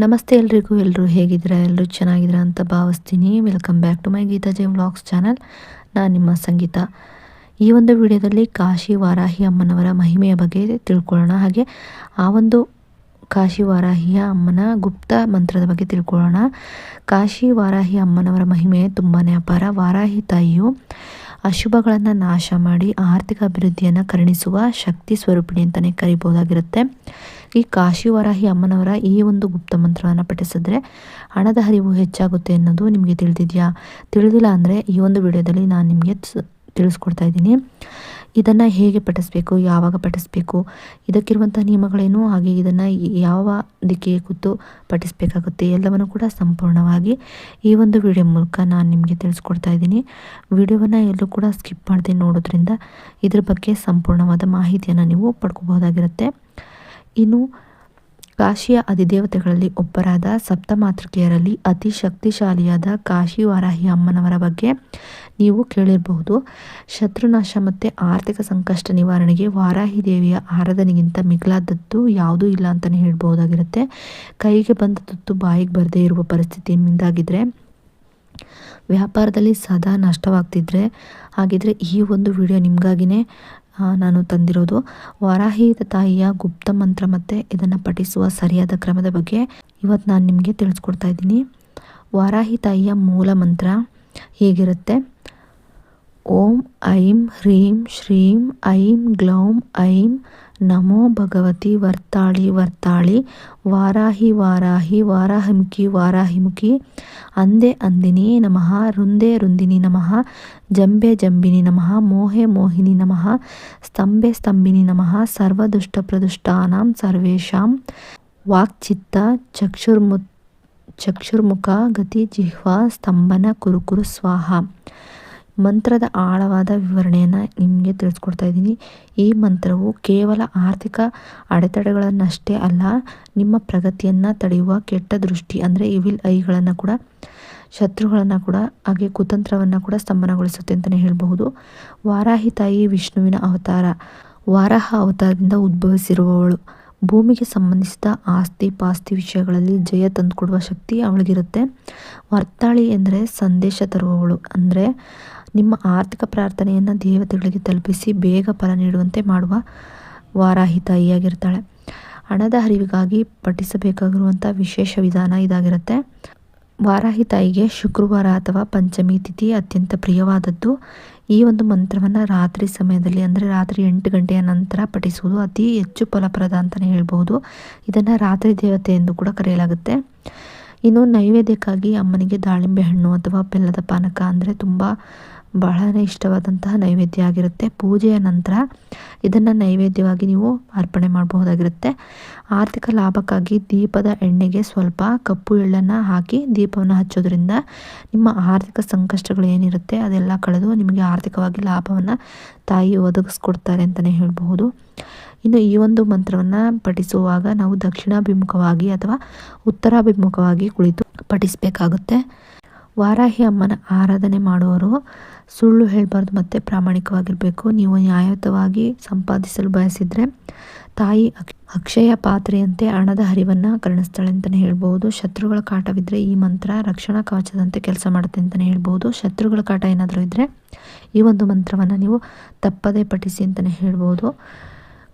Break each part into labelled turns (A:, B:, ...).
A: ನಮಸ್ತೆ ಎಲ್ರಿಗೂ. ಎಲ್ಲರೂ ಹೇಗಿದ್ದೀರಾ? ಎಲ್ಲರೂ ಚೆನ್ನಾಗಿದ್ದೀರಾ ಅಂತ ಭಾವಿಸ್ತೀನಿ. Welcome back to my Geetaji vlogs channel. ನಾನು ನಿಮ್ಮ ಸಂಗೀತ. ಈ ಒಂದು ವಿಡಿಯೋದಲ್ಲಿ ಕಾಶಿ ವಾರಾಹಿ ಅಮ್ಮನವರ ಮಹಿಮೆಯ ಬಗ್ಗೆ ತಿಳ್ಕೊಳ್ಳೋಣ. ಹಾಗೆ ಆ ಒಂದು ಕಾಶಿ ವಾರಾಹಿಯ ಅಮ್ಮನ ಗುಪ್ತ ಮಂತ್ರದ ಬಗ್ಗೆ ತಿಳ್ಕೊಳ್ಳೋಣ. ಕಾಶಿ ವಾರಾಹಿ ಅಮ್ಮನವರ ಮಹಿಮೆ ತುಂಬಾ ಅಪಾರ. ವಾರಾಹಿ ತಾಯಿಯು ಅಶುಭಗಳನ್ನು ನಾಶ ಮಾಡಿ ಆರ್ಥಿಕ ಅಭಿವೃದ್ಧಿಯನ್ನು ಕರುಣಿಸುವ ಶಕ್ತಿ ಸ್ವರೂಪಿಣಿ ಅಂತಲೇ ಕರಿಬಹುದಾಗಿರುತ್ತೆ. ಈ ಕಾಶಿ ವಾರಾಹಿ ಅಮ್ಮನವರ ಈ ಒಂದು ಗುಪ್ತ ಮಂತ್ರವನ್ನು ಪಠಿಸಿದ್ರೆ ಹಣದ ಹರಿವು ಹೆಚ್ಚಾಗುತ್ತೆ ಅನ್ನೋದು ನಿಮಗೆ ತಿಳಿದಿದೆಯಾ? ತಿಳಿದಿಲ್ಲ ಅಂದರೆ ಈ ಒಂದು ವಿಡಿಯೋದಲ್ಲಿ ನಾನು ನಿಮಗೆ ತಿಳಿಸ್ಕೊಡ್ತಾ ಇದ್ದೀನಿ. ಇದನ್ನು ಹೇಗೆ ಪಠಿಸಬೇಕು, ಯಾವಾಗ ಪಠಿಸಬೇಕು, ಇದಕ್ಕಿರುವಂಥ ನಿಯಮಗಳೇನು, ಹಾಗೆ ಇದನ್ನು ಯಾವ ದಿಕ್ಕಿಗೆ ಕೂತು ಪಠಿಸಬೇಕಾಗುತ್ತೆ ಎಲ್ಲವನ್ನು ಕೂಡ ಸಂಪೂರ್ಣವಾಗಿ ಈ ಒಂದು ವಿಡಿಯೋ ಮೂಲಕ ನಾನು ನಿಮಗೆ ತಿಳಿಸ್ಕೊಡ್ತಾ ಇದ್ದೀನಿ. ವಿಡಿಯೋವನ್ನು ಎಲ್ಲೂ ಕೂಡ ಸ್ಕಿಪ್ ಮಾಡದೆ ನೋಡೋದ್ರಿಂದ ಇದ್ರ ಬಗ್ಗೆ ಸಂಪೂರ್ಣವಾದ ಮಾಹಿತಿಯನ್ನು ನೀವು ಪಡ್ಕೋಬಹುದಾಗಿರುತ್ತೆ. ಇನ್ನು ಕಾಶಿಯ ಅಧಿದೇವತೆಗಳಲ್ಲಿ ಒಬ್ಬರಾದ ಸಪ್ತಮಾತೃಕೆಯರಲ್ಲಿ ಅತಿ ಶಕ್ತಿಶಾಲಿಯಾದ ಕಾಶಿ ವಾರಾಹಿ ಅಮ್ಮನವರ ಬಗ್ಗೆ ನೀವು ಕೇಳಿರಬಹುದು. ಶತ್ರುನಾಶ ಮತ್ತು ಆರ್ಥಿಕ ಸಂಕಷ್ಟ ನಿವಾರಣೆಗೆ ವಾರಾಹಿ ದೇವಿಯ ಆರಾಧನೆಗಿಂತ ಮಿಗಿಲಾದದ್ದು ಯಾವುದೂ ಇಲ್ಲ ಅಂತಲೇ ಹೇಳ್ಬಹುದಾಗಿರುತ್ತೆ. ಕೈಗೆ ಬಂದ ತುತ್ತು ಬಾಯಿಗೆ ಬರದೇ ಇರುವ ಪರಿಸ್ಥಿತಿ ನಿಮ್ದಾಗಿದ್ದರೆ, ವ್ಯಾಪಾರದಲ್ಲಿ ಸದಾ ನಷ್ಟವಾಗ್ತಿದ್ರೆ, ಹಾಗಿದ್ರೆ ಈ ಒಂದು ವಿಡಿಯೋ ನಿಮಗಾಗಿನೇ ನಾನು ತಂದಿರೋದು. ವಾರಾಹಿ ತಾಯಿಯ ಗುಪ್ತ ಮಂತ್ರ ಮತ್ತು ಇದನ್ನು ಪಠಿಸುವ ಸರಿಯಾದ ಕ್ರಮದ ಬಗ್ಗೆ ಇವತ್ತು ನಾನು ನಿಮಗೆ ತಿಳಿಸ್ಕೊಡ್ತಾ ಇದ್ದೀನಿ. ವಾರಾಹಿ ತಾಯಿಯ ಮೂಲ ಮಂತ್ರ ಹೀಗಿರುತ್ತೆ: ಓಂ ಐಂ ಹ್ರೀಂ ಶ್ರೀಂ ಐಂ ಗ್ಲೌಂ ಐಂ ನಮೋ ಭಗವತಿ ವರ್ತಾಳಿ ವರ್ತಾಳಿ ವಾರಾಹಿ ವಾರಾಹಿ ವಾರಾಹಿಮುಖಿ ವಾರಾಹಿಮುಖಿ ಅಂದೆ ಅಂದಿನಿ ನಮಃ ರುಂದೆ ರುಂದಿನಿ ನಮಃ ಜಂಬೆ ಜಂಬಿನಿ ನಮಃ ಮೋಹೆ ಮೋಹಿನಿ ನಮಃ ಸ್ತಂಭೆ ಸ್ತಂಭಿನಿ ನಮಃ ಸರ್ವದುಷ್ಟ ಪ್ರದುಷ್ಟಾನಾಂ ಸರ್ವೇಷಾಂ ವಾಕ್ಚಿತ್ತ ಚಕ್ಷುರ್ಮುಖ ಗತಿ ಜಿಹ್ವಾ ಸ್ತಂಭನ ಕುರುಕುರು ಸ್ವಾಹ. ಮಂತ್ರದ ಆಳವಾದ ವಿವರಣೆಯನ್ನು ನಿಮಗೆ ತಿಳಿಸ್ಕೊಡ್ತಾ ಇದ್ದೀನಿ. ಈ ಮಂತ್ರವು ಕೇವಲ ಆರ್ಥಿಕ ಅಡೆತಡೆಗಳನ್ನಷ್ಟೇ ಅಲ್ಲ, ನಿಮ್ಮ ಪ್ರಗತಿಯನ್ನು ತಡೆಯುವ ಕೆಟ್ಟ ದೃಷ್ಟಿ ಅಂದರೆ ಇವಿಲ್ ಐಗಳನ್ನು ಕೂಡ, ಶತ್ರುಗಳನ್ನು ಕೂಡ, ಹಾಗೆ ಕುತಂತ್ರವನ್ನು ಕೂಡ ಸ್ತಂಭನಗೊಳಿಸುತ್ತೆ ಅಂತಲೇ ಹೇಳಬಹುದು. ವಾರಾಹಿ ತಾಯಿ ವಿಷ್ಣುವಿನ ಅವತಾರ. ವಾರಾಹ ಅವತಾರದಿಂದ ಉದ್ಭವಿಸಿರುವವಳು. ಭೂಮಿಗೆ ಸಂಬಂಧಿಸಿದ ಆಸ್ತಿ ಪಾಸ್ತಿ ವಿಷಯಗಳಲ್ಲಿ ಜಯ ತಂದುಕೊಡುವ ಶಕ್ತಿ ಅವಳಿಗಿರುತ್ತೆ. ವರ್ತಾಳಿ ಎಂದರೆ ಸಂದೇಶ ತರುವವಳು, ಅಂದರೆ ನಿಮ್ಮ ಆರ್ಥಿಕ ಪ್ರಾರ್ಥನೆಯನ್ನು ದೇವತೆಗಳಿಗೆ ತಲುಪಿಸಿ ಬೇಗ ಫಲ ನೀಡುವಂತೆ ಮಾಡುವ ವಾರಾಹಿ ತಾಯಿಯಾಗಿರ್ತಾಳೆ. ಹಣದ ಹರಿವಿಗಾಗಿ ಪಠಿಸಬೇಕಾಗಿರುವಂಥ ವಿಶೇಷ ವಿಧಾನ ಇದಾಗಿರುತ್ತೆ. ವಾರಾಹಿ ತಾಯಿಗೆ ಶುಕ್ರವಾರ ಅಥವಾ ಪಂಚಮಿ ತಿಥಿ ಅತ್ಯಂತ ಪ್ರಿಯವಾದದ್ದು. ಈ ಒಂದು ಮಂತ್ರವನ್ನು ರಾತ್ರಿ ಸಮಯದಲ್ಲಿ ಅಂದರೆ ರಾತ್ರಿ 8 ಗಂಟೆಯ ನಂತರ ಪಠಿಸುವುದು ಅತಿ ಹೆಚ್ಚು ಫಲಪ್ರದ ಅಂತಲೇ ಹೇಳ್ಬೋದು. ಇದನ್ನು ರಾತ್ರಿ ದೇವತೆ ಎಂದು ಕೂಡ ಕರೆಯಲಾಗುತ್ತೆ. ಇನ್ನು ನೈವೇದ್ಯಕ್ಕಾಗಿ ಅಮ್ಮನಿಗೆ ದಾಳಿಂಬೆ ಹಣ್ಣು ಅಥವಾ ಬೆಲ್ಲದ ಪಾನಕ ಅಂದರೆ ಬಹಳನೇ ಇಷ್ಟವಾದಂತಹ ನೈವೇದ್ಯ ಆಗಿರುತ್ತೆ. ಪೂಜೆಯ ನಂತರ ಇದನ್ನು ನೈವೇದ್ಯವಾಗಿ ನೀವು ಅರ್ಪಣೆ ಮಾಡಬಹುದಾಗಿರುತ್ತೆ. ಆರ್ಥಿಕ ಲಾಭಕ್ಕಾಗಿ ದೀಪದ ಎಣ್ಣೆಗೆ ಸ್ವಲ್ಪ ಕಪ್ಪು ಎಳ್ಳನ್ನು ಹಾಕಿ ದೀಪವನ್ನು ಹಚ್ಚೋದ್ರಿಂದ ನಿಮ್ಮ ಆರ್ಥಿಕ ಸಂಕಷ್ಟಗಳು ಏನಿರುತ್ತೆ ಅದೆಲ್ಲ ಕಳೆದು ನಿಮಗೆ ಆರ್ಥಿಕವಾಗಿ ಲಾಭವನ್ನು ತಾಯಿ ಒದಗಿಸ್ಕೊಡ್ತಾರೆ ಅಂತಲೇ ಹೇಳಬಹುದು. ಇನ್ನು ಈ ಒಂದು ಮಂತ್ರವನ್ನು ಪಠಿಸುವಾಗ ನಾವು ದಕ್ಷಿಣಾಭಿಮುಖವಾಗಿ ಅಥವಾ ಉತ್ತರಾಭಿಮುಖವಾಗಿ ಕುಳಿತು ಪಠಿಸಬೇಕಾಗುತ್ತೆ. ವಾರಾಹಿ ಅಮ್ಮನ ಆರಾಧನೆ ಮಾಡುವವರು ಸುಳ್ಳು ಹೇಳಬಾರ್ದು ಮತ್ತು ಪ್ರಾಮಾಣಿಕವಾಗಿರಬೇಕು. ನೀವು ನ್ಯಾಯಯುತವಾಗಿ ಸಂಪಾದಿಸಲು ಬಯಸಿದರೆ ತಾಯಿ ಅಕ್ಷಯ ಪಾತ್ರೆಯಂತೆ ಹಣದ ಹರಿವನ್ನು ಕರುಣಿಸ್ತಾಳೆ ಅಂತಲೇ ಹೇಳ್ಬೋದು. ಶತ್ರುಗಳ ಕಾಟವಿದ್ದರೆ ಈ ಮಂತ್ರ ರಕ್ಷಣಾ ಕವಚದಂತೆ ಕೆಲಸ ಮಾಡುತ್ತೆ ಅಂತಲೇ ಹೇಳ್ಬೋದು. ಶತ್ರುಗಳ ಕಾಟ ಏನಾದರೂ ಇದ್ದರೆ ಈ ಒಂದು ಮಂತ್ರವನ್ನು ನೀವು ತಪ್ಪದೇ ಪಠಿಸಿ ಅಂತಲೇ ಹೇಳ್ಬೋದು.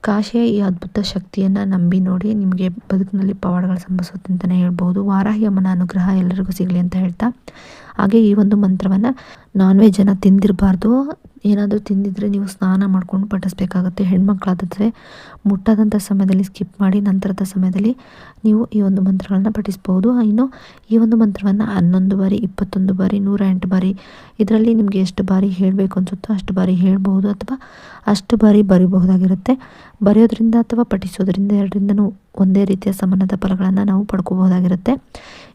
A: ಕಾಶಿಯ ಈ ಅದ್ಭುತ ಶಕ್ತಿಯನ್ನು ನಂಬಿ ನೋಡಿ, ನಿಮಗೆ ಬದುಕಿನಲ್ಲಿ ಪವಾಡಗಳು ಸಂಭವಿಸುತ್ತೆ ಅಂತಲೇ ಹೇಳ್ಬೋದು. ವಾರಾಹಿ ಅಮ್ಮನ ಅನುಗ್ರಹ ಎಲ್ಲರಿಗೂ ಸಿಗಲಿ ಅಂತ ಹೇಳ್ತಾ, ಹಾಗೆ ಈ ಒಂದು ಮಂತ್ರವನ್ನು ನಾನ್ ವೆಜ್ಜನ್ನು ತಿಂದಿರಬಾರ್ದು. ಏನಾದರೂ ತಿಂದಿದ್ರೆ ನೀವು ಸ್ನಾನ ಮಾಡ್ಕೊಂಡು ಪಠಿಸ್ಬೇಕಾಗುತ್ತೆ. ಹೆಣ್ಮಕ್ಳಾದರೆ ಮುಟ್ಟಾದಂಥ ಸಮಯದಲ್ಲಿ ಸ್ಕಿಪ್ ಮಾಡಿ ನಂತರದ ಸಮಯದಲ್ಲಿ ನೀವು ಈ ಒಂದು ಮಂತ್ರಗಳನ್ನು ಪಠಿಸ್ಬೋದು. ಇನ್ನು ಈ ಒಂದು ಮಂತ್ರವನ್ನು 11 ಬಾರಿ, 21 ಬಾರಿ, 108 ಬಾರಿ, ಇದರಲ್ಲಿ ನಿಮಗೆ ಎಷ್ಟು ಬಾರಿ ಹೇಳಬೇಕು ಅನಿಸುತ್ತೋ ಅಷ್ಟು ಬಾರಿ ಹೇಳ್ಬೋದು ಅಥವಾ ಅಷ್ಟು ಬಾರಿ ಬರೀಬಹುದಾಗಿರುತ್ತೆ. ಬರೆಯೋದ್ರಿಂದ ಅಥವಾ ಪಠಿಸೋದ್ರಿಂದ ಎರಡರಿಂದನೂ ಒಂದೇ ರೀತಿಯ ಸಮಾನದ ಫಲಗಳನ್ನು ನಾವು ಪಡ್ಕೋಬಹುದಾಗಿರುತ್ತೆ.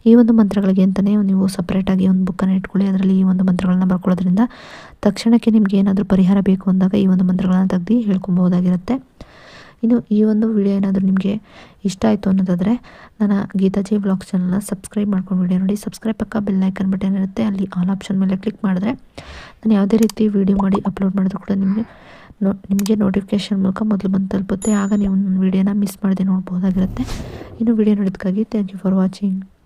A: ಈ ಒಂದು ಮಂತ್ರಗಳಿಗೆ ಅಂತಲೇ ನೀವು ಸಪ್ರೇಟಾಗಿ ಒಂದು ಬುಕ್ಕನ್ನು ಇಟ್ಕೊಳ್ಳಿ. ಅದರಲ್ಲಿ ಈ ಒಂದು ಮಂತ್ರಗಳನ್ನು ಬರ್ಕೊಳ್ಳೋದ್ರಿಂದ ತಕ್ಷಣಕ್ಕೆ ನಿಮಗೆ ಏನಾದರೂ ಪರಿಹಾರ ಬೇಕು ಅಂದಾಗ ಈ ಒಂದು ಮಂತ್ರಗಳನ್ನು ತೆಗೆದು ಹೇಳ್ಕೊಬಹುದಾಗಿರುತ್ತೆ. ಇನ್ನು ಈ ಒಂದು ವಿಡಿಯೋ ಏನಾದರೂ ನಿಮಗೆ ಇಷ್ಟ ಆಯಿತು ಅನ್ನೋದಾದರೆ ನನ್ನ ಗೀತಾಜಿ ವ್ಲಾಗ್ಸ್ ಚಾನಲ್ನ ಸಬ್ಸ್ಕ್ರೈಬ್ ಮಾಡ್ಕೊಂಡು ವಿಡಿಯೋ ನೋಡಿ. ಸಬ್ಸ್ಕ್ರೈಬ್ ಪಕ್ಕ ಬೆಲ್ ಐಕನ್ ಬಟನ್ ಇರುತ್ತೆ, ಅಲ್ಲಿ ಆಲ್ ಆಪ್ಷನ್ ಮೇಲೆ ಕ್ಲಿಕ್ ಮಾಡಿದ್ರೆ ನಾನು ಯಾವುದೇ ರೀತಿ ವಿಡಿಯೋ ಮಾಡಿ ಅಪ್ಲೋಡ್ ಮಾಡಿದ್ರು ಕೂಡ ನಿಮಗೆ ನಿಮಗೆ ನೋಟಿಫಿಕೇಷನ್ ಮೂಲಕ ಮೊದಲು ಬಂದು ತಲುಪುತ್ತೆ. ಆಗ ನೀವು ನನ್ನ ವಿಡಿಯೋನ ಮಿಸ್ ಮಾಡದೆ ನೋಡ್ಬೋದಾಗಿರುತ್ತೆ. ಇನ್ನು ವಿಡಿಯೋ ನೋಡೋದಕ್ಕಾಗಿ ಥ್ಯಾಂಕ್ ಯು ಫಾರ್ ವಾಚಿಂಗ್.